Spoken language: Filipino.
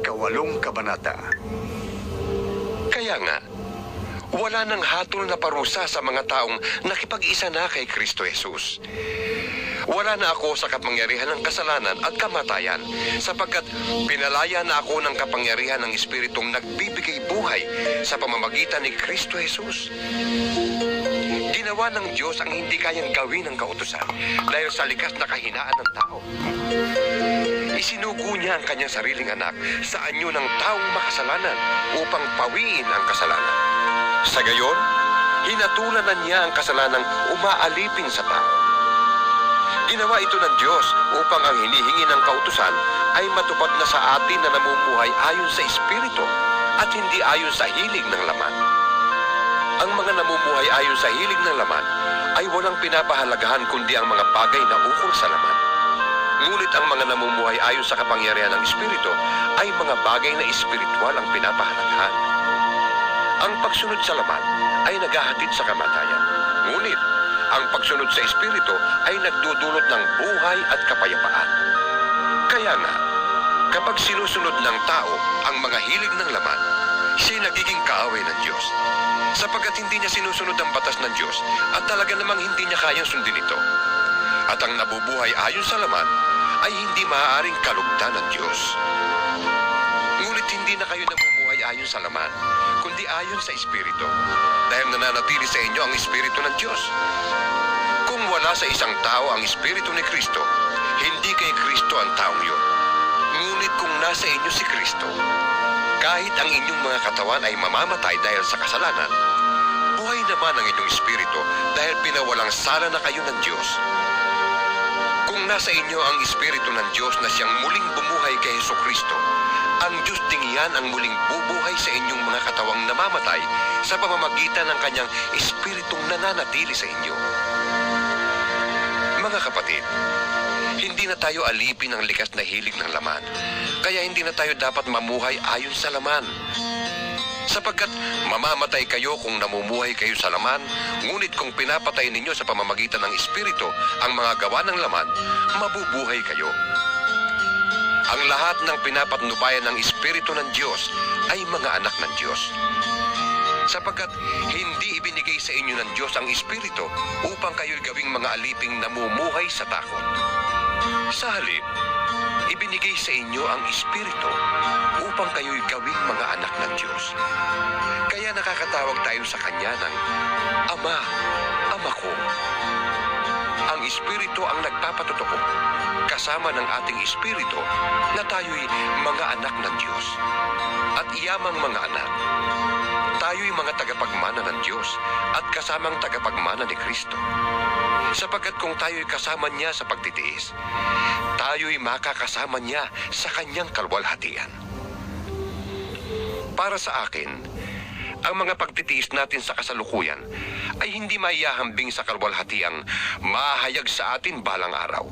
ika-8 kabanata. Kaya nga, wala nang hatol na parusa sa mga taong nakipag-isa na kay Kristo Jesus. Wala na ako sa kapangyarihan ng kasalanan at kamatayan, sapagkat pinalaya na ako ng kapangyarihan ng Espiritong nagbibigay buhay sa pamamagitan ni Kristo Jesus. Ginawa ng Diyos ang hindi kayang gawin ng kautusan dahil sa likas na kahinaan ng tao. Isinugo niya ang kanyang sariling anak sa anyo ng taong makasalanan upang pawiin ang kasalanan. Sa gayon, hinatulan na niya ang kasalanang umaalipin sa tao. Ginawa ito ng Diyos upang ang hinihingi ng kautusan ay matupad na sa atin na namumuhay ayon sa Espiritu at hindi ayon sa hilig ng laman. Ang mga namumuhay ayon sa hilig ng laman ay walang pinapahalagahan kundi ang mga bagay na ukol sa laman. Ngunit ang mga namumuhay ayon sa kapangyarihan ng Espiritu ay mga bagay na espiritual ang pinapahalagahan. Ang pagsunod sa laman ay naghahatid sa kamatayan. Ngunit ang pagsunod sa Espiritu ay nagdudulot ng buhay at kapayapaan. Kaya nga, kapag sinusunod ng tao ang mga hilig ng laman, siya'y nagiging kaaway ng Diyos. Sapagkat hindi niya sinusunod ang batas ng Diyos at talaga namang hindi niya kayang sundin ito. At ang nabubuhay ayon sa laman ay hindi maaaring kalugdan ng Diyos. Ngunit hindi na kayo namumuhay ayon sa laman, kundi ayon sa Espiritu, dahil nananatili sa inyo ang Espiritu ng Diyos. Kung wala sa isang tao ang Espiritu ni Kristo, hindi kay Kristo ang taong yun. Ngunit kung nasa inyo si Kristo, kahit ang inyong mga katawan ay mamamatay dahil sa kasalanan, buhay naman ang inyong Espiritu dahil pinawalang sala na kayo ng Diyos. Kung nasa inyo ang Espiritu ng Diyos na siyang muling bumuhay kay Jesucristo, ang Diyos dingiyan ang muling bubuhay sa inyong mga katawang namamatay sa pamamagitan ng kanyang Espiritong nananatili sa inyo. Mga kapatid, hindi na tayo alipin ng likas na hilig ng laman, kaya hindi na tayo dapat mamuhay ayon sa laman. Sapagkat mamamatay kayo kung namumuhay kayo sa laman, ngunit kung pinapatay ninyo sa pamamagitan ng Espiritu ang mga gawa ng laman, mabubuhay kayo. Ang lahat ng pinapatnubayan ng Espiritu ng Diyos ay mga anak ng Diyos. Sapagkat hindi ibinigay sa inyo ng Diyos ang Espiritu upang kayo'y gawing mga aliping namumuhay sa takot. Sa halip, ibinigay sa inyo ang Espiritu upang kayo'y gawing mga anak ng Diyos. Kaya nakakatawag tayo sa Kanya ng Ama, Ama ko. Ang Espiritu ang nagpapatotoo, kasama ng ating Espiritu, na tayo'y mga anak ng Diyos. At iyamang mga anak, tayo'y mga tagapagmana ng Diyos at kasamang tagapagmana ni Kristo. Sapagkat kung tayo'y kasama niya sa pagtitiis, tayo'y makakasama niya sa kanyang kalwalhatian. Para sa akin, ang mga pagtitiis natin sa kasalukuyan ay hindi maihahambing sa kalwalhatiang mahayag sa atin balang araw.